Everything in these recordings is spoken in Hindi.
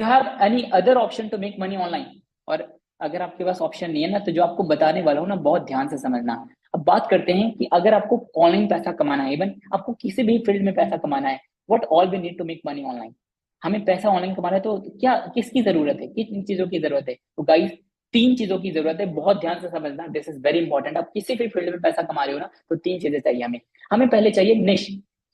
Have any other option to make money online? और अगर आपके पास ऑप्शन नहीं है ना, तो जो आपको बताने वाला हूँ ना, बहुत ध्यान से समझना। अब बात करते हैं कि अगर आपको ऑनलाइन पैसा कमाना है, इवन आपको किसी भी फील्ड में पैसा कमाना है, what all we need to make money online? हमें पैसा ऑनलाइन कमाना है तो क्या, किसकी जरूरत है, किन चीजों की जरूरत है? तो गाइस, तीन चीजों की जरूरत है, बहुत ध्यान से समझना, दिस इज वेरी इंपॉर्टेंट। आप किसी भी फील्ड में पैसा कमा रहे हो ना, तो तीन चीजें चाहिए हमें। हमें पहले चाहिए निश,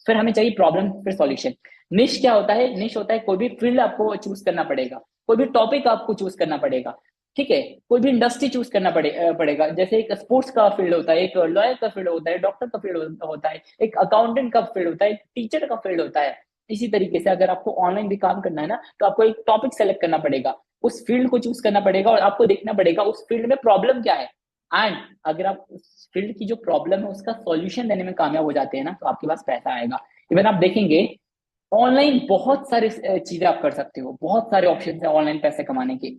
फिर हमें चाहिए प्रॉब्लम, फिर सॉल्यूशन। निश क्या होता है? निश होता है कोई भी फील्ड आपको चूज करना पड़ेगा, कोई भी टॉपिक आपको चूज करना पड़ेगा, ठीक है? कोई भी इंडस्ट्री चूज करना पड़ेगा। जैसे एक स्पोर्ट्स का फील्ड होता है, एक लॉयर का फील्ड होता है, डॉक्टर का फील्ड होता है, एक अकाउंटेंट का फील्ड होता है, एक टीचर का फील्ड होता है। इसी तरीके से अगर आपको ऑनलाइन भी काम करना है ना, तो आपको एक टॉपिक सेलेक्ट करना पड़ेगा, उस फील्ड को चूज करना पड़ेगा, और आपको देखना पड़ेगा उस फील्ड में प्रॉब्लम क्या है। एंड अगर आप उस फील्ड की जो प्रॉब्लम है उसका सॉल्यूशन देने में कामयाब हो जाते हैं ना, तो आपके पास पैसा आएगा। इवन आप देखेंगे ऑनलाइन बहुत सारे चीजें आप कर सकते हो, बहुत सारे ऑप्शन है ऑनलाइन पैसे कमाने के।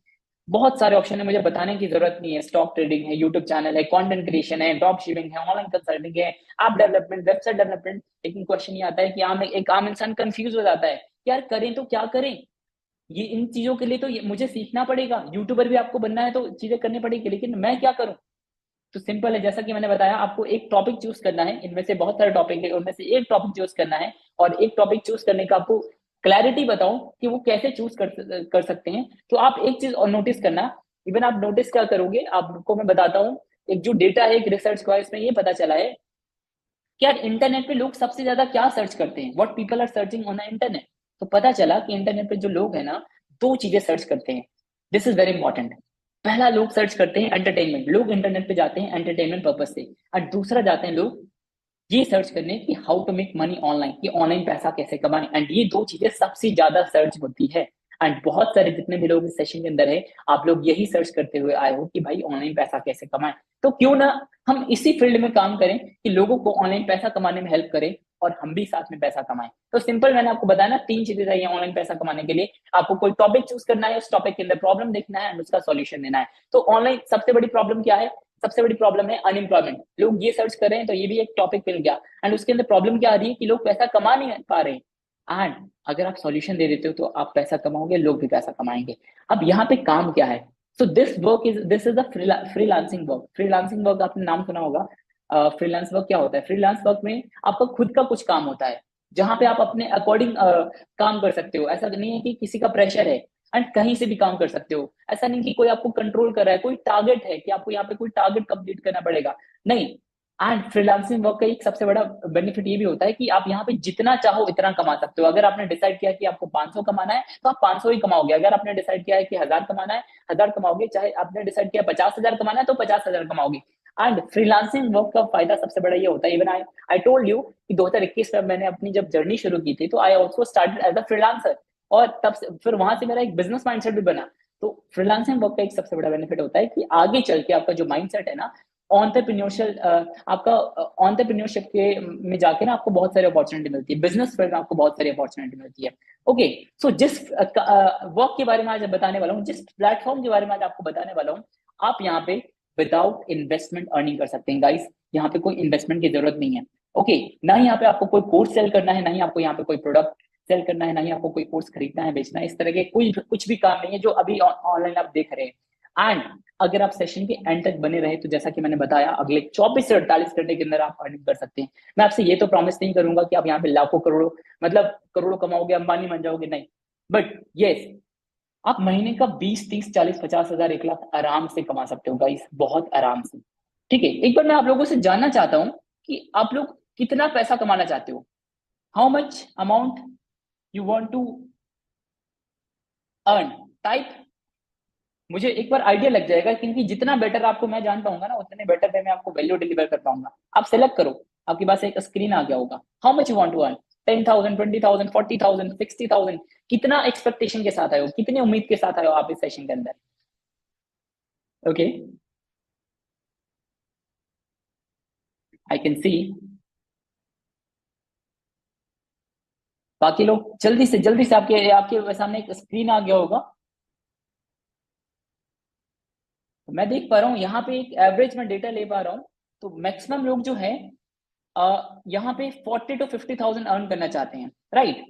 बहुत सारे ऑप्शन है, मुझे बताने की जरूरत नहीं है। स्टॉक ट्रेडिंग है, यूट्यूब चैनल है, कंटेंट क्रिएशन है, ड्रॉप शिपिंग है, ऑनलाइन कंसल्टिंग है, ऐप डेवलपमेंट, वेबसाइट डेवलपमेंट। लेकिन क्वेश्चन ये आता है कि एक आम इंसान कंफ्यूज हो जाता है, यार करें तो क्या करें? ये इन चीजों के लिए तो मुझे सीखना पड़ेगा, यूट्यूबर भी आपको बनना है तो चीजें करनी पड़ेगी, लेकिन मैं क्या करूं? तो सिंपल है, जैसा कि मैंने बताया, आपको एक टॉपिक चूज करना है, इनमें से बहुत सारे टॉपिक है, उनमें से एक टॉपिक चूज करना है। और एक टॉपिक चूज करने का आपको क्लैरिटी बताऊं कि वो कैसे चूज कर सकते हैं। तो आप एक चीज और नोटिस करना। इवन आप नोटिस क्या करोगे, आपको मैं बताता हूँ। एक जो डेटा है, एक रिसर्च का, इसमें ये पता चला है कि यार इंटरनेट पे लोग सबसे ज्यादा क्या सर्च करते हैं, what people are searching on the internet. तो पता चला कि इंटरनेट पे जो लोग है ना, दो चीजें सर्च करते हैं। This is very important. पहला, लोग सर्च करते हैं एंटरटेनमेंट, लोग इंटरनेट पे जाते हैं एंटरटेनमेंट पर्पज से। और दूसरा, जाते हैं लोग ये सर्च करने कि how to make money online, कि ऑनलाइन पैसा कैसे कमाएं। एंड ये दो चीजें सबसे ज्यादा सर्च होती है। एंड बहुत सारे जितने भी लोग इस सेशन के अंदर है, आप लोग यही सर्च करते हुए आए हो कि भाई ऑनलाइन पैसा कैसे कमाएं। तो क्यों ना हम इसी फील्ड में काम करें कि लोगों को ऑनलाइन पैसा कमाने में हेल्प करें, और हम भी साथ में पैसा कमाएं। तो सिंपल, मैंने आपको बताया ना, तीन चीजें चाहिए ऑनलाइन पैसा कमाने के लिए। आपको कोई टॉपिक चूज करना है, उस टॉपिक के अंदर प्रॉब्लम देखना है, एंड उसका सॉल्यूशन देना है। तो ऑनलाइन सबसे बड़ी प्रॉब्लम क्या है? सबसे बड़ी प्रॉब्लम है अनएम्प्लॉयमेंट। लोग ये सर्च कर रहे हैं, तो ये भी एक टॉपिक मिल गया। एंड उसके अंदर प्रॉब्लम क्या आ रही है कि लोग पैसा कमा नहीं पा रहे हैं। एंड अगर आप सॉल्यूशन दे देते हो तो आप पैसा कमाओगे, लोग भी पैसा कमाएंगे। अब यहाँ पे काम क्या है? So this is the freelancing work. Freelancing work आपने नाम सुना होगा। फ्रीलांस वर्क क्या होता है? फ्रीलांस वर्क में आपका खुद का कुछ काम होता है, जहां पे आप अपने अकॉर्डिंग काम कर सकते हो। ऐसा नहीं है कि किसी का प्रेशर है, एंड कहीं से भी काम कर सकते हो। ऐसा नहीं कि कोई आपको कंट्रोल कर रहा है, कोई टारगेट है कि आपको यहाँ पे कोई टारगेट कंप्लीट करना पड़ेगा, नहीं। एंड फ्रीलांसिंग वर्क का एक सबसे बड़ा बेनिफिट ये भी होता है कि आप यहाँ पे जितना चाहो इतना कमा सकते हो। अगर आपने डिसाइड किया कि आपको 500 कमाना है, तो आप 500 ही कमाओगे। अगर आपने डिसाइड किया है कि 1000 कमाना है, 1000 कमाओगे। चाहे आपने डिसाइड किया 50,000 कमाना है, तो 50,000 कमाओगे। एंड फ्रीलांसिंग वर्क का फायदा सबसे बड़ा ये होता है, इवन आई टोल्ड यू कि 2021 में मैंने अपनी जब जर्नी शुरू की थी, तो I also started as a freelancer. और तब से फिर वहां से मेरा एक बिजनेस माइंडसेट भी बना। तो फ्रीलांसिंग वर्क का एक सबसे बड़ा बेनिफिट होता है कि आगे चल के आपका जो माइंडसेट है ना, ऑन्टरप्रेन्योरशिप, आपका ऑन्टरप्रेन्योरशिप के में जाके ना आपको बहुत सारी अपॉर्चुनिटी मिलती है, बिजनेस फील्ड में आपको बहुत सारी अपॉर्चुनिटी मिलती है। ओके। सो जिस वर्क के बारे में आज बताने वाला हूँ, जिस प्लेटफॉर्म के बारे में आज आपको बताने वाला हूँ, आप यहाँ पे विदाउट इन्वेस्टमेंट अर्निंग कर सकते हैं गाइस। यहाँ पे कोई इन्वेस्टमेंट की जरूरत नहीं है। ओके। ना ही यहाँ पे आपको कोई कोर्स सेल करना है, ना ही आपको यहाँ पे कोई प्रोडक्ट सेल करना है, ना ही आपको कोई कोर्स खरीदना है, बेचना है। इस तरह के कोई कुछ भी काम नहीं है जो अभी ऑनलाइन आप देख रहे हैं। एंड अगर आप सेशन के एंड तक बने रहे, तो जैसा कि मैंने बताया, अगले 24 से 48 घंटे के अंदर आप अर्निंग कर सकते हैं। मैं आपसे ये तो प्रॉमिस नहीं करूंगा कि आप यहाँ पे लाखों करोड़ों, मतलब करोड़ों कमाओगे, अंबानी बन जाओगे, नहीं। बट यस, आप महीने का 20, 30, 40, 50 हजार, 1 लाख आराम से कमा सकते हो गाइस, बहुत आराम से। ठीक है, एक बार मैं आप लोगों से जानना चाहता हूँ कि आप लोग कितना पैसा कमाना चाहते हो? How much amount you want to earn? Type. मुझे एक बार आइडिया लग जाएगा, क्योंकि जितना बेटर आपको मैं जान पाऊंगा ना, उतने बेटर वे मैं आपको वैल्यू डिलीवर कर पाऊंगा। आप सेलेक्ट करो, आपके पास एक स्क्रीन आ गया होगा। How much you want to earn? 10,000, 20,000, 40,000, 60,000? कितना एक्सपेक्टेशन के साथ आए हो, कितनी उम्मीद के साथ आए हो आप इस सेशन के अंदर? Okay, I can see. बाकी लोग जल्दी से आपके आपके सामने एक स्क्रीन आ गया होगा। तो मैं देख पा रहा हूँ यहाँ पे एक एवरेज में डेटा ले पा रहा हूँ। तो मैक्सिमम लोग जो है यहाँ पे 40 to 50,000 अर्न करना चाहते हैं, राइट?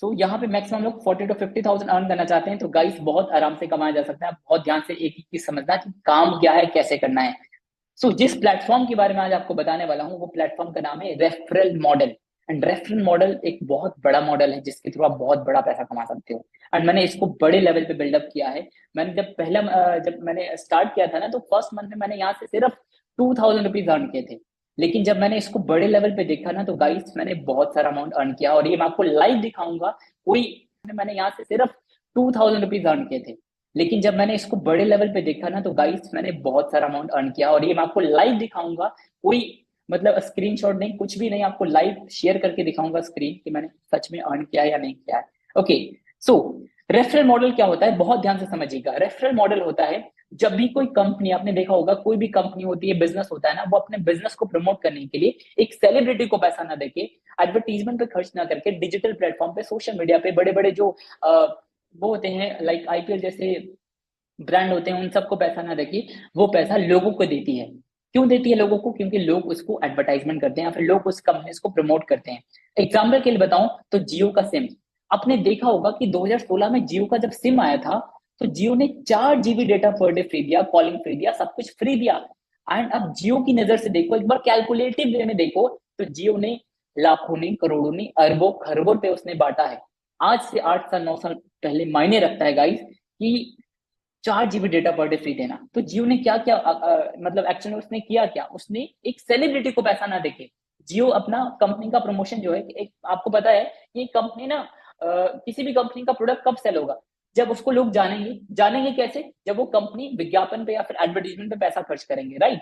सो यहाँ पे मैक्सिमम लोग 40 to 50,000 अर्न करना चाहते हैं, तो गाइस बहुत आराम से कमाया जा सकता है। आप बहुत ध्यान से एक एक चीज समझना कि काम क्या है, कैसे करना है। सो जिस प्लेटफॉर्म के बारे में आज आपको बताने वाला हूँ, वो प्लेटफॉर्म का नाम है referral model. And referral model एक बहुत बड़ा मॉडल है जिसके थ्रू आप बहुत बड़ा पैसा कमा सकते हो। एंड मैंने इसको बड़े लेवल पे बिल्डअप किया है। मैंने जब मैंने स्टार्ट किया था ना, तो फर्स्ट मंथ में मैंने यहाँ से सिर्फ 2,000 रुपीज अर्न किए थे। लेकिन जब मैंने इसको बड़े लेवल पे देखा ना, तो गाइस मैंने बहुत सारा अमाउंट अर्न किया, और ये मैं आपको लाइव दिखाऊंगा। कोई मैंने यहाँ से सिर्फ 2,000 रुपीज अर्न किए थे। लेकिन जब मैंने इसको बड़े लेवल पे देखा ना, तो गाइस मैंने बहुत सारा अमाउंट अर्न किया, और ये मैं आपको लाइव दिखाऊंगा। कोई मतलब स्क्रीनशॉट नहीं, कुछ भी नहीं, आपको लाइव शेयर करके दिखाऊंगा स्क्रीन कि मैंने सच में अर्न किया है या नहीं किया है। ओके। सो रेफरल मॉडल क्या होता है, बहुत ध्यान से समझिएगा। रेफरल मॉडल होता है, जब भी कोई कंपनी, आपने देखा होगा कोई भी कंपनी होती है, बिजनेस होता है ना, वो अपने बिजनेस को प्रमोट करने के लिए एक सेलिब्रिटी को पैसा ना देके, एडवर्टीजमेंट पे खर्च ना करके, डिजिटल प्लेटफॉर्म पे, सोशल मीडिया पे, बड़े बड़े जो वो होते हैं लाइक आईपीएल जैसे ब्रांड होते हैं, उन सबको पैसा ना देके वो पैसा लोगों को देती है। क्यों देती है लोगों को? क्योंकि लोग उसको एडवर्टाइजमेंट करते हैं या फिर लोग उस कंपनी को प्रमोट करते हैं। एग्जाम्पल के लिए बताऊं तो जियो का सिम, आपने देखा होगा कि 2016 में जियो का जब सिम आया था, तो जियो ने 4 GB data per day free दिया, कॉलिंग फ्री दिया, सब कुछ फ्री दिया। एंड अब जियो की नजर से देखो, एक बार कैलकुलेटिव वे में देखो, तो जियो ने लाखों नहीं, करोड़ों नहीं, अरबों खरबों पे उसने बांटा है। आज से 8 साल 9 साल पहले मायने रखता है गाइस कि 4 GB data per day free देना। तो जियो ने क्या क्या मतलब एक्चुअली उसने किया क्या, उसने एक सेलिब्रिटी को पैसा ना देके जियो अपना कंपनी का प्रमोशन जो है, एक आपको पता है ये कंपनी ना किसी भी कंपनी का प्रोडक्ट कब सेल होगा, जब उसको लोग जानेंगे। जानेंगे कैसे? जब वो कंपनी विज्ञापन पे या फिर एडवर्टीजमेंट पे पैसा खर्च करेंगे, राइट।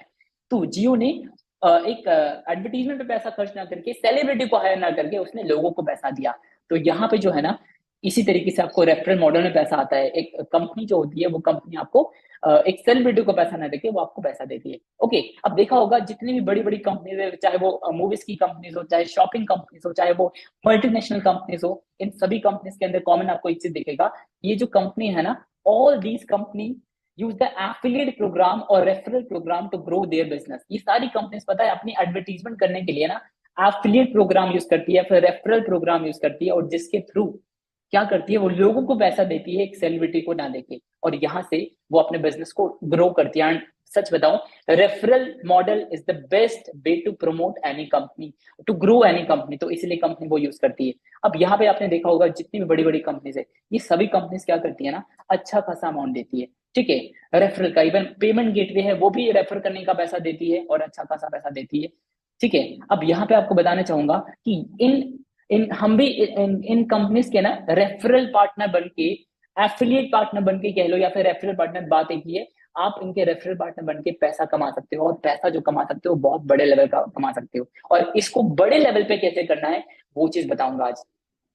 तो जियो ने एक एडवर्टीजमेंट पे पैसा खर्च ना करके, सेलिब्रिटी को हायर ना करके, उसने लोगों को पैसा दिया। तो यहाँ पे जो है ना, इसी तरीके से आपको रेफरल मॉडल में पैसा आता है। एक कंपनी जो होती है, वो कंपनी आपको एक सेलिब्रिटी को पैसा ना देके वो आपको पैसा देती है। ओके। अब देखा होगा जितनी भी बड़ी बड़ी कंपनीज है, चाहे वो मूवीज की कंपनीज हो, चाहे शॉपिंग कंपनीज हो, चाहे वो मल्टीनेशनल कंपनीज हो, इन सभी कंपनीज के अंदर कॉमन आपको एक चीज दिखेगा, ये जो कंपनी है ना, all these company use the affiliate program और referral program to grow their business. ये सारी कंपनीज पता है अपनी एडवर्टीजमेंट करने के लिए ना एफिलिएट प्रोग्राम यूज करती है, फिर रेफरल प्रोग्राम यूज करती है, और जिसके थ्रू क्या करती है, वो लोगों को पैसा देती है, एक सेलिब्रिटी को ना देके, और यहाँ से वो अपने बिजनेस को ग्रो करती है। एंड सच बताऊं, referral model is the best way to promote any company, to grow any company, तो इसलिए कंपनी वो यूज करती है। अब यहाँ पे आपने देखा होगा जितनी भी बड़ी बड़ी कंपनीज है, ये सभी कंपनीज क्या करती है ना, अच्छा खासा अमाउंट देती है, ठीक है। रेफरल का इवन पेमेंट गेटवे है, वो भी रेफर करने का पैसा देती है, और अच्छा खासा पैसा देती है, ठीक है। अब यहाँ पे आपको बताना चाहूंगा कि इन इन हम भी इन कंपनीज के ना रेफरल पार्टनर बन के, एफिलिएट पार्टनर बन के कह लो, या फिर रेफरल पार्टनर, बात एक ही है। आप इनके रेफरल पार्टनर बन के पैसा कमा सकते हो, और पैसा जो कमा सकते हो बहुत बड़े लेवल का कमा सकते हो। और इसको बड़े लेवल पे कैसे करना है, वो चीज बताऊंगा आज,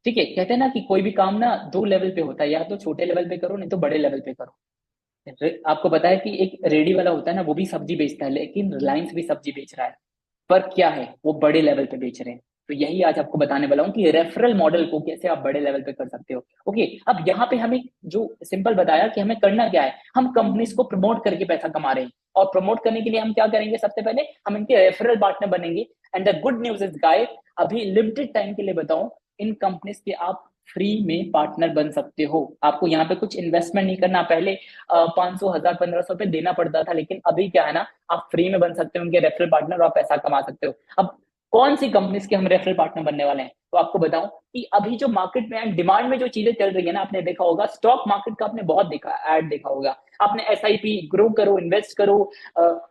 ठीक है। कहते हैं ना कि कोई भी काम ना 2 लेवल पे होता है, या तो छोटे लेवल पे करो, नहीं तो बड़े लेवल पे करो। आपको पता है कि एक रेडी वाला होता है ना, वो भी सब्जी बेचता है, लेकिन रिलायंस भी सब्जी बेच रहा है। फर्क क्या है, वो बड़े लेवल पे बेच रहे हैं। तो यही आज आपको बताने वाला हूँ कि रेफरल मॉडल को कैसे आप बड़े लेवल पे कर सकते हो। ओके। अब यहाँ पे हमें जो सिंपल बताया कि हमें करना क्या है, हम कंपनीज को प्रमोट करके पैसा कमा रहे हैं, और प्रमोट करने के लिए हम क्या करेंगे, सबसे पहले हम इनके रेफरल पार्टनर बनेंगे। And the good news is guys, अभी लिमिटेड टाइम के लिए बताऊं, इन कंपनीज के आप फ्री में पार्टनर बन सकते हो। आपको यहाँ पे कुछ इन्वेस्टमेंट नहीं करना, पहले 500 1000 1500 रुपए देना पड़ता था, लेकिन अभी क्या है ना, आप फ्री में बन सकते हो उनके रेफरल पार्टनर, और पैसा कमा सकते हो। अब कौन सी कंपनीज के हम रेफरल पार्टनर बनने वाले हैं, तो आपको बताऊं कि अभी जो मार्केट में डिमांड में जो चीजें चल रही है ना, आपने देखा होगा स्टॉक मार्केट का, आपने बहुत देखा ऐड देखा होगा आपने, एसआईपी ग्रो करो, इन्वेस्ट करो।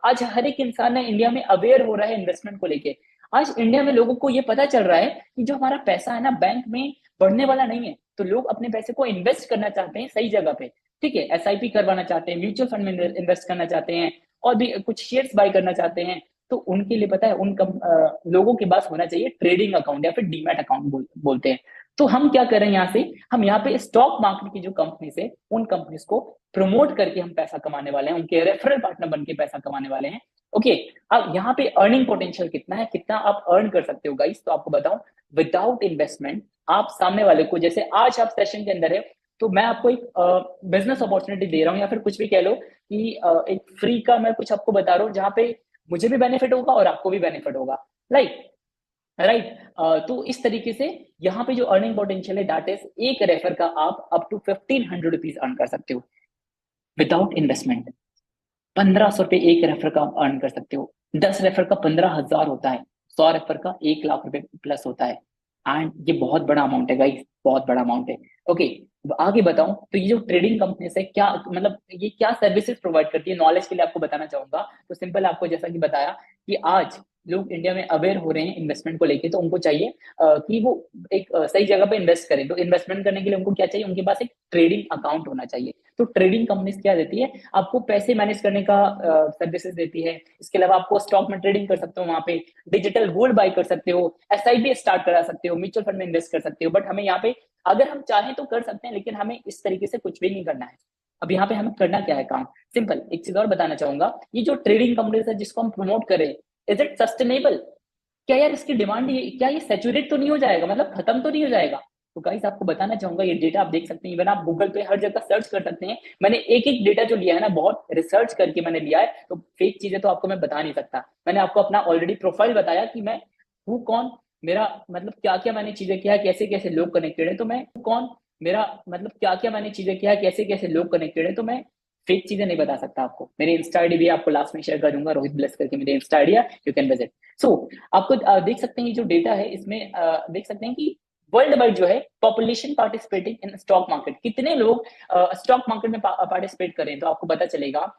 आज हर एक इंसान ने इंडिया में अवेयर हो रहा है इन्वेस्टमेंट को लेके। आज इंडिया में लोगों को ये पता चल रहा है कि जो हमारा पैसा है ना, बैंक में बढ़ने वाला नहीं है, तो लोग अपने पैसे को इन्वेस्ट करना चाहते हैं सही जगह पे, ठीक है। एसआईपी करवाना चाहते हैं, म्यूचुअल फंड में इन्वेस्ट करना चाहते हैं, और भी कुछ शेयर्स बाय करना चाहते हैं। तो उनके लिए पता है लोगों के पास होना चाहिए ट्रेडिंग अकाउंट, या फिर डीमैट अकाउंट बोलते हैं। तो हम क्या कर रहे हैं, यहाँ से हम यहाँ पे स्टॉक मार्केट की जो कंपनी है, उन कंपनीज को प्रमोट करके हम पैसा कमाने वाले हैं, उनके रेफरल पार्टनर बन के पैसा कमाने वाले हैं। ओके। अब यहाँ पे अर्निंग पोटेंशियल कितना है, कितना आप अर्न कर सकते हो गाइस, तो आपको बताऊं, विदाउट इन्वेस्टमेंट आप सामने वाले को, जैसे आज आप सेशन के अंदर है, तो मैं आपको एक बिजनेस अपॉर्चुनिटी दे रहा हूँ, या फिर कुछ भी कह लो कि एक फ्री का मैं कुछ आपको बता रहा हूँ, जहाँ पे मुझे भी बेनिफिट होगा और आपको भी बेनिफिट होगा, राइट। राइट। तो इस तरीके से यहाँ पे जो अर्निंग पोटेंशियल है दैट इज, एक रेफर का आप अप टू 1500 रुपीज अर्न कर सकते हो विदाउट इन्वेस्टमेंट। 1500 रुपये एक रेफर का आप अर्न कर सकते हो। 10 रेफर का 15,000 होता है। 100 रेफर का 1 लाख रुपए प्लस होता है। एंड ये बहुत बड़ा अमाउंट है गाइस, बहुत बड़ा अमाउंट है। ओके, अब आगे बताऊं तो ये जो ट्रेडिंग कंपनी है क्या मतलब ये क्या सर्विसेज प्रोवाइड करती है, नॉलेज के लिए आपको बताना चाहूंगा। तो सिंपल, आपको जैसा कि बताया कि आज लोग इंडिया में अवेयर हो रहे हैं इन्वेस्टमेंट को लेके, तो उनको चाहिए कि वो एक सही जगह पे इन्वेस्ट करें। तो इन्वेस्टमेंट करने के लिए उनको क्या चाहिए, उनके पास एक ट्रेडिंग अकाउंट होना चाहिए। तो ट्रेडिंग कंपनीज क्या देती है, आपको पैसे मैनेज करने का सर्विसेज देती है। इसके अलावा आपको स्टॉक में ट्रेडिंग कर सकते हो, वहां पे डिजिटल गोल्ड बाय कर सकते हो, एसआईपी स्टार्ट करा सकते हो, म्यूचुअल फंड में इन्वेस्ट कर सकते हो। बट हमें यहाँ पे अगर हम चाहें तो कर सकते हैं, लेकिन हमें इस तरीके से कुछ भी नहीं करना है। अब यहाँ पे हमें करना क्या है काम, सिंपल एक चीज और बताना चाहूंगा। ये जो ट्रेडिंग कंपनीज है जिसको हम प्रमोट करें, इज इट सस्टेनेबल? क्या यार इसकी डिमांड, ये क्या ये सेचुरेट तो नहीं हो जाएगा, मतलब खत्म तो नहीं हो जाएगा? तो गाइस आपको बताना चाहूंगा, ये डेटा आप देख सकते हैं, इवन आप गूगल पे हर जगह सर्च कर सकते हैं। मैंने एक एक डेटा जो लिया है ना, बहुत रिसर्च करके मैंने लिया है, तो फेक चीजें तो आपको मैं बता नहीं सकता। मैंने आपको अपना ऑलरेडी प्रोफाइल बताया कि मैं हूँ कौन, मेरा मतलब क्या क्या मैंने चीजें किया है, कैसे कैसे लोग कनेक्टेड है। तो मैं हूँ कौन, मेरा मतलब क्या क्या मैंने चीजें किया है, कैसे कैसे लोग कनेक्टेड है। तो मैं फेक चीजें नहीं बता सकता आपको। मेरी इंस्टा आईडी भी आपको लास्ट में शेयर कर दूंगा, रोहित ब्लेस करके मेरी इंस्टा आईडी है, यू कैन विजिट। सो आपको देख सकते हैं ये जो डेटा है इसमें देख सकते हैं कि वर्ल्ड वाइड जो है population participating in stock market, कितने लोग स्टॉक मार्केट में पार्टिसिपेट करें, तो आपको पता चलेगा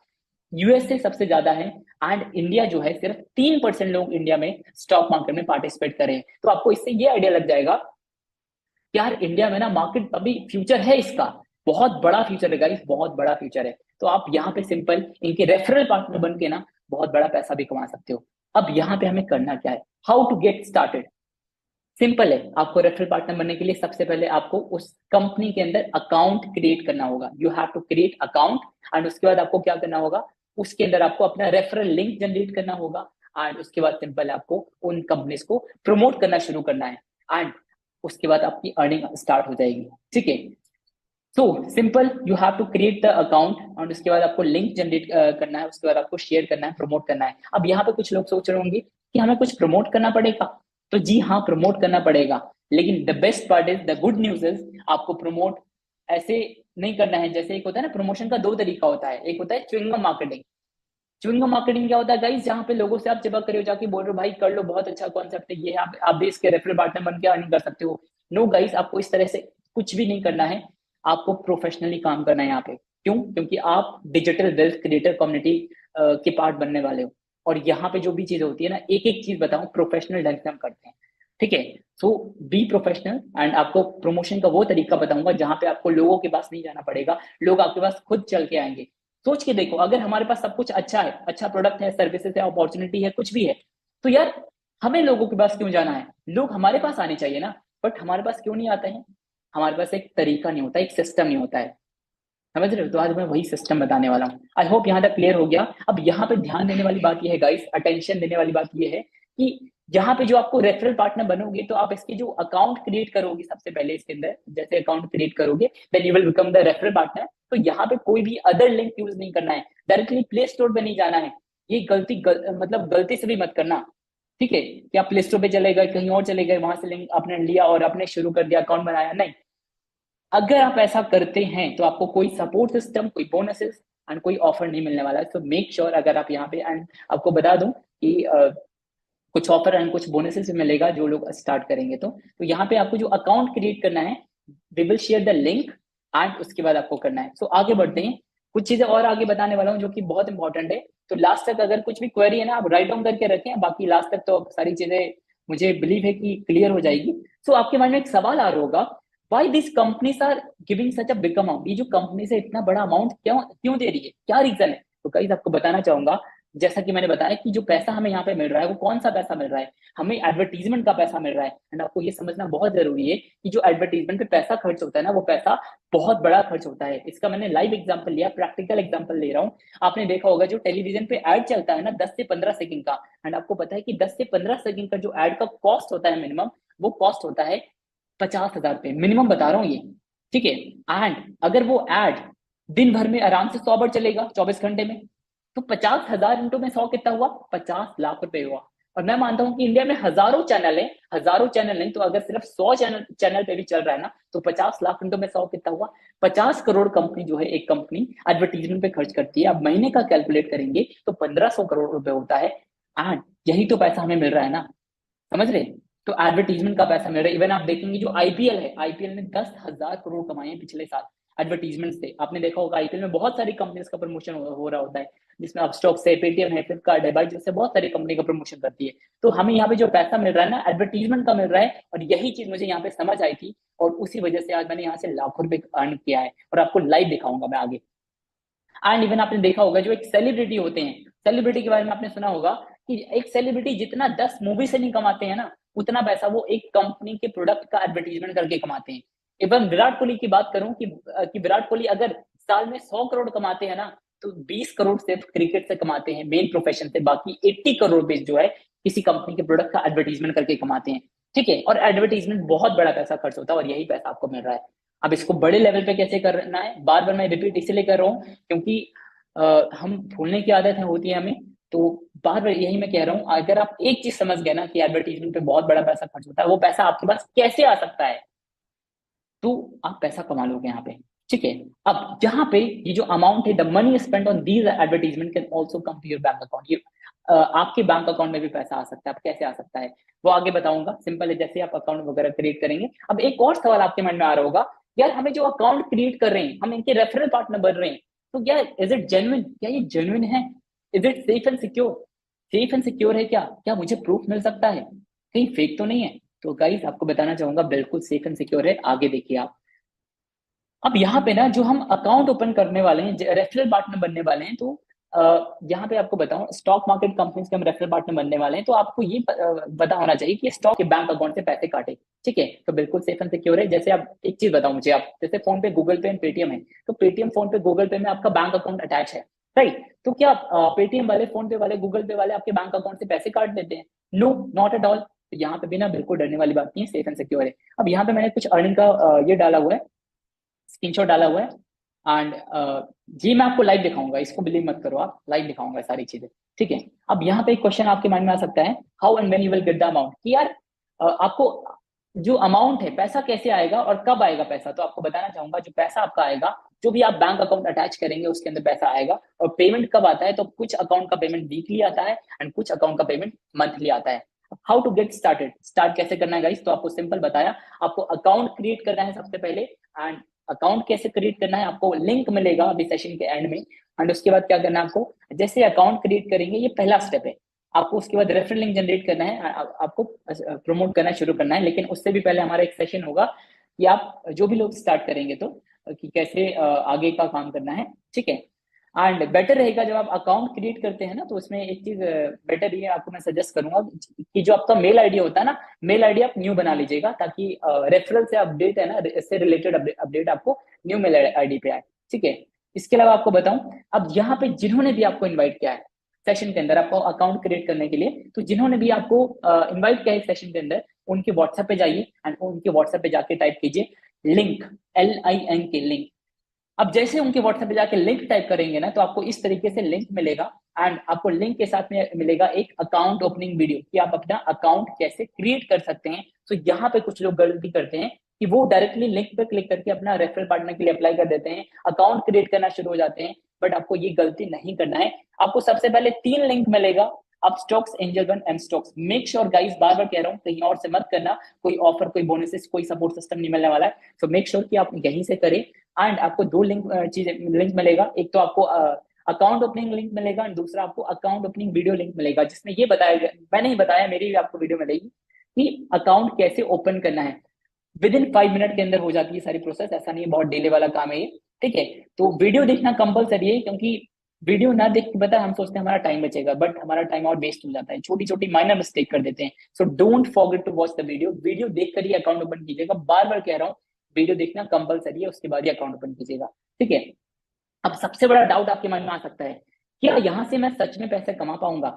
यूएसए सबसे ज्यादा है। एंड इंडिया जो है सिर्फ 3% लोग इंडिया में स्टॉक मार्केट में पार्टिसिपेट करें। तो आपको इससे ये आइडिया लग जाएगा कि यार इंडिया में ना मार्केट अभी फ्यूचर है इसका, बहुत बड़ा फ्यूचर है गाइस, बहुत बड़ा फ्यूचर है। तो आप यहाँ पे सिंपल इनके रेफरल पार्टनर बन के ना बहुत बड़ा पैसा भी कमा सकते हो। अब यहाँ पे हमें करना क्या है, how to get started. Simple है, आपको रेफरल पार्टनर बनने के लिए सबसे पहले आपको उस कंपनी के अंदर अकाउंट क्रिएट करना होगा। You have to create account. And उसके बाद आपको क्या करना होगा, उसके अंदर आपको अपना रेफरल लिंक जनरेट करना होगा। एंड उसके बाद सिंपल आपको उन कंपनीज को प्रमोट करना शुरू करना है। एंड उसके बाद आपकी अर्निंग स्टार्ट हो जाएगी। ठीक है, so simple, you have to create the account और उसके बाद आपको लिंक जनरेट करना है, उसके बाद आपको शेयर करना है, प्रमोट करना है। अब यहाँ पे कुछ लोग सोच रहे होंगे कि हमें कुछ प्रमोट करना पड़ेगा। तो जी हाँ, प्रमोट करना पड़ेगा, लेकिन the best part is, the good news is, आपको प्रमोट ऐसे नहीं करना है। जैसे एक होता है ना, प्रमोशन का दो तरीका होता है, एक होता है च्युइंगम मार्केटिंग। च्युइंगम मार्केटिंग क्या होता है गाइस, जहाँ पे लोगों से आप चिपक कर जाके बोल रहे हो भाई कर लो, बहुत अच्छा कॉन्सेप्ट है ये, आप भी इसके रेफरल पार्टनर बन के अर्निंग कर सकते हो। नो गाइस, आपको इस तरह से कुछ भी नहीं करना है। आपको प्रोफेशनली काम करना है यहाँ पे। क्यों? क्योंकि आप डिजिटल वेल्थ क्रिएटर कम्युनिटी के पार्ट बनने वाले हो। और यहाँ पे जो भी चीज होती है ना, एक एक चीज बताऊं, प्रोफेशनल ढंग से हम करते हैं। ठीक है, सो बी प्रोफेशनल। एंड आपको प्रमोशन का वो तरीका बताऊंगा जहां पे आपको लोगों के पास नहीं जाना पड़ेगा, लोग आपके पास खुद चल के आएंगे। सोच के देखो, अगर हमारे पास सब कुछ अच्छा है, अच्छा प्रोडक्ट है, सर्विसेज है, अपॉर्चुनिटी है, कुछ भी है, तो यार हमें लोगों के पास क्यों जाना है, लोग हमारे पास आने चाहिए ना। बट हमारे पास क्यों नहीं आते हैं, हमारे पास एक तरीका नहीं होता, एक सिस्टम नहीं होता है। समझ रहे हो? तो आज मैं वही सिस्टम बताने वाला हूँ। आई होप यहाँ तक क्लियर हो गया। अब यहाँ पे ध्यान देने वाली बात यह है गाइस, अटेंशन देने वाली बात यह है कि यहाँ पे जो आपको रेफरल पार्टनर बनोगे, तो आप इसके जो अकाउंट क्रिएट करोगे सबसे पहले इसके अंदर, जैसे अकाउंट क्रिएट करोगे then you will become the referral partner. तो यहाँ पे कोई भी अदर लिंक यूज नहीं करना है, डायरेक्टली प्ले स्टोर पे नहीं जाना है। ये मतलब गलती से भी मत करना। ठीक है, कि आप प्ले स्टोर पे चले गए, कहीं और चले गए, वहां से लिंक आपने लिया और आपने शुरू कर दिया, अकाउंट बनाया, नहीं। अगर आप ऐसा करते हैं तो आपको कोई सपोर्ट सिस्टम, कोई बोनसेस एंड कोई ऑफर नहीं मिलने वाला है। तो मेक श्योर, अगर आप यहाँ पे, एंड आपको बता दूं कि कुछ ऑफर एंड कुछ बोनसेस मिलेगा जो लोग स्टार्ट करेंगे। तो यहाँ पे आपको जो अकाउंट क्रिएट करना है, we will share the link. And उसके बाद आपको करना है। सो आगे बढ़ते हैं, कुछ चीजें और आगे बताने वाला हूँ जो कि बहुत इंपॉर्टेंट है। तो लास्ट तक अगर कुछ भी क्वेरी है ना, आप राइट डाउन करके रखें, बाकी लास्ट तक तो सारी चीजें मुझे बिलीव है कि क्लियर हो जाएगी। सो आपके माइंड में एक सवाल आ रहा होगा, why this companies are giving such a big amount, ये जो कंपनी से इतना बड़ा अमाउंट क्यों क्यों दे रही है, क्या रीजन है? तो कई आपको बताना चाहूंगा, जैसा कि मैंने बताया कि जो पैसा हमें यहाँ पे मिल रहा है वो कौन सा पैसा मिल रहा है, हमें एडवर्टीजमेंट का पैसा मिल रहा है। एंड आपको ये समझना बहुत जरूरी है कि जो एडवर्टीजमेंट पे पैसा खर्च होता है ना, वो पैसा बहुत बड़ा खर्च होता है। इसका मैंने लाइव एग्जांपल लिया, प्रैक्टिकल एग्जांपल ले रहा हूँ। आपने देखा होगा जो टेलीविजन पे एड चलता है ना 10 से 15 सेकंड का, एंड आपको पता है कि 10 से 15 सेकंड का जो एड का कॉस्ट होता है मिनिमम, वो कॉस्ट होता है 50,000 रुपये, मिनिमम बता रहा हूँ ये। ठीक है, एंड अगर वो एड दिन भर में आराम से 100 बार चलेगा 24 घंटे में, तो 50,000 इंटू में 100 कितना हुआ, 50 लाख रुपए हुआ। और मैं मानता हूं कि इंडिया में हजारों चैनल है, हजारों चैनल नहीं तो अगर सिर्फ 100 चैनल चैनल पे भी चल रहा है ना, तो 50 लाख इंटू में 100 कितना हुआ, 50 करोड़ कंपनी जो है, एक कंपनी एडवर्टीजमेंट पे खर्च करती है। अब महीने का कैलकुलेट करेंगे तो 1500 करोड़ रुपए होता है। एंड यही तो पैसा हमें मिल रहा है ना, समझ रहे? तो एडवर्टीजमेंट का पैसा मिल रहा है। इवन आप देखेंगे जो आईपीएल है, आईपीएल ने 10,000 करोड़ कमाए हैं पिछले साल एडवर्टीजमेंट से। आपने देखा होगा आईपीएल में बहुत सारी कंपनीज का प्रमोशन हो रहा होता है, जिसमें अपस्टॉक्स है, पेटीएम है, फ्लिपकार्ट है, बाइजूस से बहुत सारी कंपनी का प्रमोशन करती है। तो हमें यहाँ पे जो पैसा मिल रहा है ना, एडवर्टीजमेंट का मिल रहा है, और यही चीज मुझे यहाँ पे समझ आई थी, और उसी वजह से आज मैंने यहाँ से लाखों रुपए अर्न किया है, और आपको लाइव दिखाऊंगा मैं आगे। एंड इवन आपने देखा होगा जो एक सेलिब्रिटी होते हैं, सेलिब्रिटी के बारे में आपने सुना होगा कि एक सेलिब्रिटी जितना 10 मूवी से नहीं कमाते हैं ना, उतना पैसा वो एक कंपनी के प्रोडक्ट का एडवर्टीजमेंट करके कमाते हैं। इवन विराट कोहली की बात करूं कि विराट कोहली अगर साल में 100 करोड़ कमाते हैं ना, तो 20 करोड़ सिर्फ क्रिकेट से कमाते हैं, मेन प्रोफेशन से। बाकी 80 करोड़ रुपए जो है किसी कंपनी के प्रोडक्ट का एडवर्टीजमेंट करके कमाते हैं। ठीक है, और एडवर्टीजमेंट बहुत बड़ा पैसा खर्च होता है, और यही पैसा आपको मिल रहा है। अब इसको बड़े लेवल पे कैसे करना है, बार बार मैं रिपीट इसलिए कर रहा हूँ क्योंकि हम भूलने की आदत है होती है हमें। तो बार बार यही मैं कह रहा हूँ, अगर आप एक चीज समझ गए ना कि एडवर्टीजमेंट पे बहुत बड़ा पैसा खर्च होता है, वो पैसा आपके पास कैसे आ सकता है, तो आप पैसा कमा लोगे यहाँ पे। ठीक है, अब यहाँ पे ये जो अमाउंट है, the money spent on these advertisement can also come to your bank account. ये आपके बैंक अकाउंट में भी पैसा आ सकता है। अब कैसे आ सकता है वो आगे बताऊंगा, सिंपल है, जैसे आप अकाउंट वगैरह क्रिएट करेंगे। अब एक और सवाल आपके मन में आ रहा होगा, यार हमें जो अकाउंट क्रिएट कर रहे हैं, हम इनके रेफरल पार्टनर बन रहे हैं, तो क्या इज इट जेन्युइन, क्या ये जेन्युइन है, is it safe and secure, safe and secure है क्या, क्या मुझे प्रूफ मिल सकता है, कहीं फेक तो नहीं है? तो गाइस आपको बताना चाहूंगा, बिल्कुल सेफ एंड सिक्योर है। आगे देखिए आप। अब यहाँ पे ना जो हम अकाउंट ओपन करने वाले हैं, रेफरल पार्टनर बनने वाले हैं, तो यहाँ पे आपको बताऊं, स्टॉक मार्केट कंपनीज के हम रेफरल पार्टनर बनने वाले हैं, तो आपको ये पता होना चाहिए कि स्टॉक के बैंक अकाउंट से पैसे काटे। ठीक है, तो बिल्कुल सेफ एंड सिक्योर है। जैसे आप एक चीज बताओ मुझे, आप जैसे फोन पे गूगल पे एंड पेटीएम है, तो पेटीएम फोन पे गूगल पे में आपका बैंक अकाउंट अटैच है, राइट? तो क्या पेटीएम वाले, फोन पे वाले, गूगल पे वाले आपके बैंक अकाउंट से पैसे काट देते हैं? No, not at all. तो यहाँ पे भी ना बिल्कुल डरने वाली बात नहीं है, सेफ एंड सिक्योर है। अब यहाँ पे मैंने कुछ अर्निंग का ये डाला हुआ है, स्क्रीनशॉट डाला हुआ है। एंड ये मैं आपको लाइव दिखाऊंगा, इसको बिलीव मत करो, आप लाइव दिखाऊंगा सारी चीजें। ठीक है, अब यहाँ पे एक क्वेश्चन आपके माइंड में आ सकता है, how and when you will get the amount, कि यार आपको जो अमाउंट है, पैसा कैसे आएगा और कब आएगा पैसा? तो आपको बताना चाहूंगा, जो पैसा आपका आएगा, जो भी आप बैंक अकाउंट अटैच करेंगे उसके अंदर पैसा आएगा। और पेमेंट कब आता है, तो कुछ अकाउंट का पेमेंट वीकली आता है एंड कुछ अकाउंट का पेमेंट मंथली आता है। How to get started, start कैसे करना है गाइस? तो आपको सिंपल बताया, आपको अकाउंट क्रिएट करना है सबसे पहले। एंड अकाउंट कैसे क्रिएट करना है, आपको लिंक मिलेगा अभी सेशन के एंड में। एंड उसके बाद क्या करना है आपको, जैसे अकाउंट क्रिएट करेंगे, ये पहला स्टेप है। आपको उसके बाद रेफरल लिंक जनरेट करना है, आपको प्रमोट करना शुरू करना है। लेकिन उससे भी पहले हमारा एक सेशन होगा कि आप जो भी लोग स्टार्ट करेंगे तो कि कैसे आगे का काम करना है। ठीक है, एंड बेटर रहेगा जब आप अकाउंट क्रिएट करते हैं ना, तो उसमें एक चीज बेटर ये आपको मैं सजेस्ट करूंगा कि जो आपका मेल आईडी होता है ना, मेल आईडी आप न्यू बना लीजिएगा, ताकि रेफरल से अपडेट है ना, इससे रिलेटेड अपडेट आपको न्यू मेल आईडी पे आए। ठीक है, इसके अलावा आपको बताऊं, अब यहाँ पे जिन्होंने भी आपको इन्वाइट किया है सेशन के अंदर आपको अकाउंट क्रिएट करने के लिए, तो जिन्होंने भी आपको इन्वाइट किया है सेशन के अंदर, उनके व्हाट्सएप पे जाइए एंड उनके व्हाट्सएप पे जाके टाइप कीजिए लिंक, LINK लिंक। अब जैसे उनके व्हाट्सएप पे जाके लिंक टाइप करेंगे ना, तो आपको इस तरीके से लिंक मिलेगा। एंड आपको लिंक के साथ में मिलेगा एक अकाउंट ओपनिंग वीडियो, कि आप अपना अकाउंट कैसे क्रिएट कर सकते हैं। तो यहाँ पे कुछ लोग गलती करते हैं कि वो डायरेक्टली लिंक पे क्लिक करके अपना रेफरल पार्टनर के लिए अप्लाई कर देते हैं, अकाउंट क्रिएट करना शुरू हो जाते हैं। बट आपको ये गलती नहीं करना है। आपको सबसे पहले 3 लिंक मिलेगा, Upstox, Angel One and stocks. Make sure guys, बार बार कह रहा हूँ, कहीं और से मत करना, कोई ऑफर, कोई बोनसेस, कोई सपोर्ट सिस्टम नहीं मिलने वाला है। तो मेक श्योर कि आप यहीं से करें। एंड आपको 2 लिंक मिलेगा, एक तो आपको अकाउंट ओपनिंग लिंक मिलेगा, और दूसरा आपको अकाउंट ओपनिंग वीडियो लिंक मिलेगा, जिसमें ये बताया गया, मैंने ही बताया, मेरी भी आपको वीडियो मिलेगी कि अकाउंट कैसे ओपन करना है। विद इन 5 मिनट के अंदर हो जाती है सारी प्रोसेस, ऐसा नहीं है बहुत डिले वाला काम है ये। ठीक है, तो वीडियो देखना कंपलसरी है, क्योंकि वीडियो ना देख के पता, हम सोचते हैं हमारा टाइम बचेगा, बट हमारा टाइम और वेस्ट हो जाता है, छोटी छोटी माइनर मिस्टेक कर देते हैं। So don't forget to watch the video, video देख कर ही अकाउंट ओपन कीजिएगा। बार बार कह रहा हूँ, वीडियो देखना कंपलसरी है, उसके बाद ही अकाउंट ओपन कीजिएगा। ठीक है, अब सबसे बड़ा डाउट आपके मन में आ सकता है, क्या यहाँ से मैं सच में पैसे कमा पाऊंगा?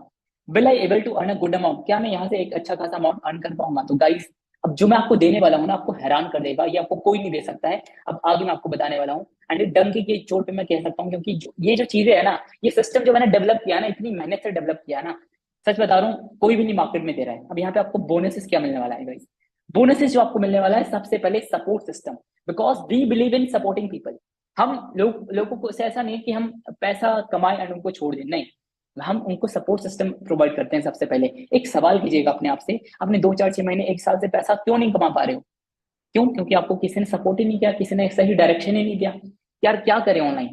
Will I able to earn a good amount, क्या मैं यहाँ से एक अच्छा खासा अमाउंट अर्न कर पाऊंगा? तो गाइस, अब जो मैं आपको देने वाला हूँ ना, आपको हैरान कर देगा, ये आपको कोई नहीं दे सकता है। अब आगे मैं आपको बताने वाला हूँ, एंड डंकी की चोट पे मैं कह सकता हूँ, क्योंकि ये जो चीजें है ना, ये सिस्टम जो मैंने डेवलप किया ना, इतनी मेहनत से डेवलप किया ना, सच बता रहा हूँ, कोई भी नहीं मार्केट में दे रहा है। अब यहाँ पे आपको बोनसेस क्या मिलने वाला है गाइस? बोनसेस जो आपको मिलने वाला है, सबसे पहले support system, because we believe in supporting people. हम लोगों को से ऐसा नहीं है कि हम पैसा कमाएं और उनको छोड़ दें, नहीं, हम उनको सपोर्ट सिस्टम प्रोवाइड करते हैं। सबसे पहले एक सवाल कीजिएगा अपने आप से, अपने 2 4 6 महीने 1 साल से पैसा क्यों नहीं कमा पा रहे हो? क्यों? क्योंकि आपको किसी ने सपोर्ट ही नहीं किया, किसी ने सही डायरेक्शन ही नहीं दिया। यार क्या करें ऑनलाइन,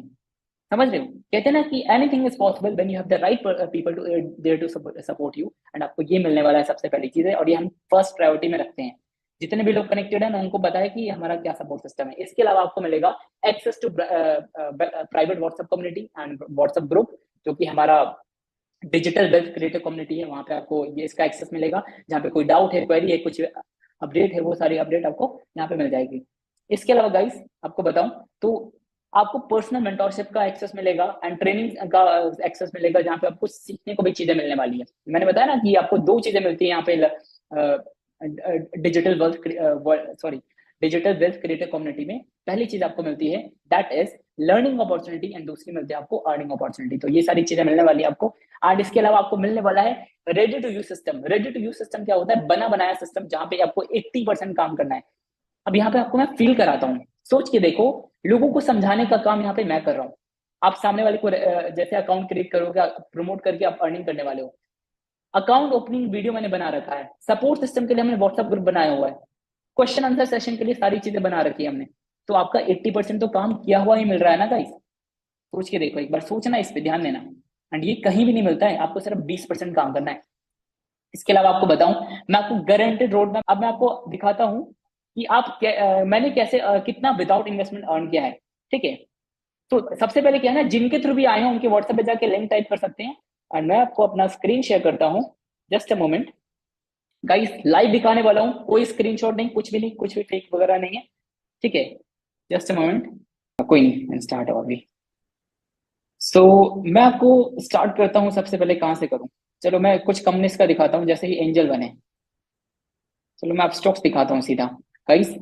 समझ रहे हो? कहते हैं ना कि anything is possible when you have the right people to there to support you, and आपको ये मिलने वाला है सबसे पहली चीज है, और ये हम फर्स्ट प्रायोरिटी में रखते हैं। जितने भी लोग कनेक्टेड है ना, उनको पता है कि हमारा क्या सपोर्ट सिस्टम है। इसके अलावा आपको मिलेगा access to private WhatsApp community and WhatsApp group, जो कि हमारा डिजिटल वेल्थ क्रिएटर कम्युनिटी है। वहां पे आपको ये इसका एक्सेस मिलेगा, जहाँ पे कोई डाउट है, क्वेरी है, कुछ अपडेट है, वो सारी अपडेट आपको यहाँ पे मिल जाएगी। इसके अलावा गाइस आपको बताऊं तो आपको पर्सनल मेंटोरशिप का एक्सेस मिलेगा एंड ट्रेनिंग का एक्सेस मिलेगा, जहाँ पे आपको सीखने को भी चीजें मिलने वाली है। मैंने बताया ना कि आपको 2 चीजें मिलती है यहाँ पे digital digital wealth creator community में। पहली चीज आपको मिलती है that is learning opportunity, and दूसरी मिलती है आपको अर्निंग अपॉर्चुनिटी। तो ये सारी चीजें मिलने वाली है आपको। एंड इसके अलावा आपको मिलने वाला है ready to use system. Ready to use system क्या होता है? बना बनाया सिस्टम, जहाँ पे आपको 80% काम करना है। अब यहाँ पे आपको मैं फील कराता हूँ, सोच के देखो, लोगों को समझाने का काम यहाँ पे मैं कर रहा हूँ। आप सामने वाले को जैसे अकाउंट क्रिएट करोगे, प्रमोट करके आप अर्निंग करने वाले हो। अकाउंट ओपनिंग वीडियो मैंने बना रखा है, सपोर्ट सिस्टम के लिए हमने व्हाट्सएप ग्रुप बनाया हुआ है, क्वेश्चन आंसर सेशन के लिए सारी चीजें बना रखी है हमने। तो आपका 80% तो काम किया हुआ ही मिल रहा है ना गाइस। सोच के देखो एक बार, सोचना, इस पे ध्यान देना। एंड ये कहीं भी नहीं मिलता है, आपको सिर्फ 20% काम करना है। इसके अलावा आपको बताऊं, मैं आपको गारंटेड रोड मैप, अब मैं आपको दिखाता हूं कि मैंने कैसे कितना विदाउट इन्वेस्टमेंट अर्न किया है। ठीक है, तो सबसे पहले क्या है ना, जिनके थ्रू भी आए हैं उनके व्हाट्सएप पे जाके लिंक टाइप कर सकते हैं। और मैं आपको अपना स्क्रीन शेयर करता हूँ, just a moment guys. Live दिखाने वाला हूँ, कोई स्क्रीनशॉट नहीं, कुछ भी नहीं, कुछ भी फेक वगैरह नहीं है। ठीक है, जस्ट अ मोमेंट, कोई नहीं, स्टार्ट हो अभी। सो मैं आपको स्टार्ट करता हूँ, सबसे पहले कहाँ से करूँ? चलो मैं कुछ कंपनीज का दिखाता हूँ, जैसे कि एंजल बने। चलो मैं अपस्टॉक्स दिखाता हूँ सीधा गाइस।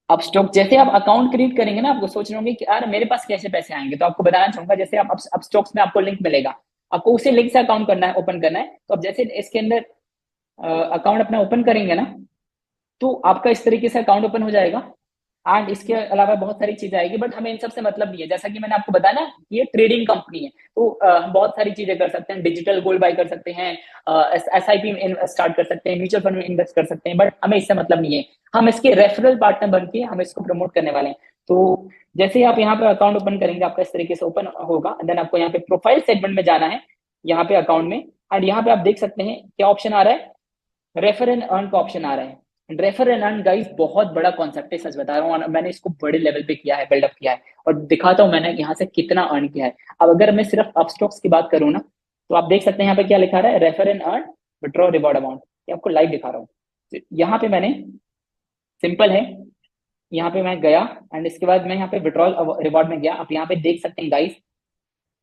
अपस्टॉक, जैसे आप अकाउंट क्रिएट करेंगे ना, आपको सोच रहे होंगे कि यार मेरे पास कैसे पैसे आएंगे, तो आपको बताना चाहूंगा, जैसे आप अपस्टॉक्स में आपको लिंक मिलेगा, आपको उसी लिंक से अकाउंट करना है, ओपन करना है। तो अब जैसे इसके अंदर अकाउंट अपना ओपन करेंगे ना, तो आपका इस तरीके से अकाउंट ओपन हो जाएगा। एंड इसके अलावा बहुत सारी चीजें आएगी, बट हमें इन सब से मतलब नहीं है। जैसा कि मैंने आपको बताया ना, ये ट्रेडिंग कंपनी है, तो हम बहुत सारी चीजें कर सकते हैं। डिजिटल गोल्ड बाय कर सकते हैं, SIP स्टार्ट कर सकते हैं, म्यूचुअल फंड में इन्वेस्ट कर सकते हैं, बट हमें इससे मतलब नहीं है। हम इसके रेफरल पार्टनर बन के हम इसको प्रमोट करने वाले हैं। तो जैसे ही आप यहाँ पे अकाउंट ओपन करेंगे, आपका इस तरीके से ओपन होगा। देन आपको यहाँ पे प्रोफाइल सेगमेंट में जाना है, यहाँ पे अकाउंट में। एंड यहाँ पे आप देख सकते हैं क्या ऑप्शन आ रहा है, रेफर एंड अर्न का ऑप्शन आ रहा है। रेफर एंड अर्न गाइस बहुत बड़ा कॉन्सेप्ट है, सच बता रहा हूँ, और मैंने इसको बड़े लेवल पे किया है, बिल्डअप किया है, और दिखाता हूँ मैंने यहाँ से कितना अर्न किया है। अब अगर मैं सिर्फ अपस्टॉक्स की बात करूँ ना, तो आप देख सकते हैं यहाँ पे क्या लिखा रहा है, refer and earn withdraw reward amount. ये आपको लाइव दिखा रहा हूँ। तो यहाँ पे मैंने, सिंपल है, यहाँ पे मैं गया एंड इसके बाद मैं यहाँ पे विड्रॉल रिवॉर्ड में गया। आप यहाँ पे देख सकते हैं गाइस,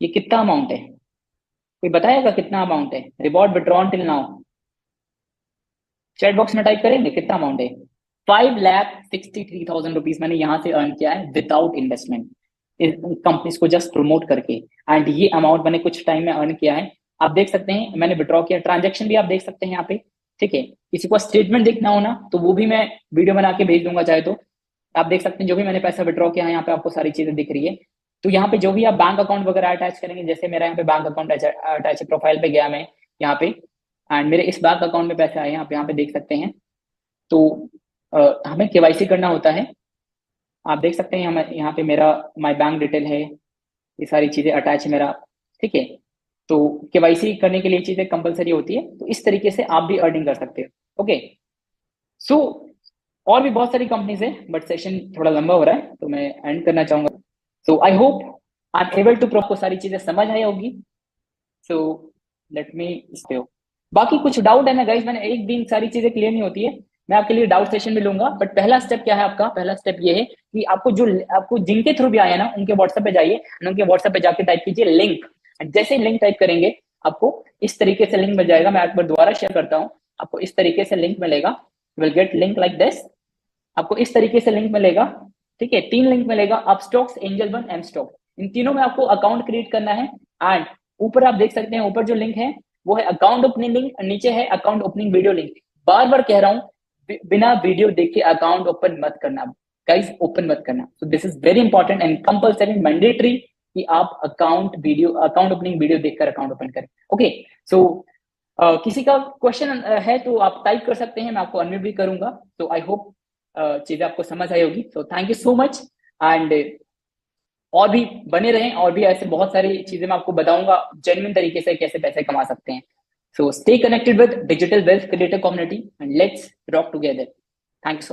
ये कितना अमाउंट है, कोई बताएगा कितना अमाउंट है? Reward withdrawn till now, chat box में टाइप करेंगे कितना अमाउंट है। 5,63,000 रुपीज मैंने यहाँ से अर्न किया है विदाउट इन्वेस्टमेंट, कंपनीज को जस्ट प्रमोट करके। एंड ये अमाउंट मैंने कुछ टाइम में अर्न किया है। आप देख सकते हैं मैंने विड्रॉ किया, ट्रांजेक्शन भी आप देख सकते हैं यहाँ पे। ठीक है, किसी को स्टेटमेंट देखना हो ना, तो वो भी मैं वीडियो बना के भेज दूंगा चाहे तो। आप देख सकते हैं जो भी मैंने पैसा विड्रॉ किया है, यहाँ पे आपको सारी चीजें दिख रही है। तो यहाँ पे जो भी आप बैंक अकाउंट वगैरह अटैच करेंगे, जैसे मेरा यहाँ पे बैंक अकाउंट अटैच है, प्रोफाइल पे गया मैं यहाँ पे, एंड मेरे इस बैंक अकाउंट में पैसे आए हैं, आप यहाँ पे देख सकते हैं। तो हमें केवाईसी करना होता है। आप देख सकते हैं हमें यहाँ पे मेरा माय बैंक डिटेल है, ये सारी चीजें अटैच है मेरा। ठीक है, तो केवाईसी करने के लिए चीजें कंपलसरी होती है, तो इस तरीके से आप भी अर्निंग कर सकते हो। ओके, सो और भी बहुत सारी कंपनीज है, बट सेशन थोड़ा लंबा हो रहा है, तो मैं एंड करना चाहूंगा। So I hope I am able to आपको सारी चीजें समझ आई होगी। So let me stay. बाकी कुछ डाउट है ना गाइस, मैंने एक दिन सारी चीजें क्लियर नहीं होती है, मैं आपके लिए डाउट सेशन भी लूंगा। बट पहला स्टेप क्या है आपका? पहला स्टेप ये है कि आपको जिनके थ्रू भी आया ना, उनके व्हाट्सएप पे जाइए, उनके व्हाट्सएप पे जाके टाइप कीजिए लिंक। जैसे ही लिंक टाइप करेंगे, आपको इस तरीके से लिंक मिल जाएगा। मैं एक बार दोबारा शेयर करता हूँ, आपको इस तरीके से लिंक मिलेगा, will get link like this. आपको इस तरीके से लिंक मिलेगा। ठीक है, 3 लिंक मिलेगा, Upstox, Angel One, M stock. इन तीनों में आपको अकाउंट क्रिएट करना है। एंड ऊपर आप देख सकते हैं, ऊपर जो लिंक है वो है अकाउंट ओपनिंग लिंक, नीचे है अकाउंट ओपनिंग वीडियो लिंक। बार बार कह रहा हूँ, बिना वीडियो देखे अकाउंट ओपन मत करना गाइस, ओपन मत करना। So this is very important and compulsory mandatory कि आप अकाउंट ओपनिंग वीडियो देखकर अकाउंट ओपन करें। ओके, सो किसी का क्वेश्चन है तो आप टाइप कर सकते हैं, मैं आपको अनम्यूट भी करूंगा। तो आई होप चीजें आपको समझ आई होगी। तो thank you so much and और भी बने रहें, और भी ऐसे बहुत सारी चीजें मैं आपको बताऊंगा जेन्युइन तरीके से कैसे पैसे कमा सकते हैं। So stay connected with digital wealth creator community and let's rock together. Thank you so much.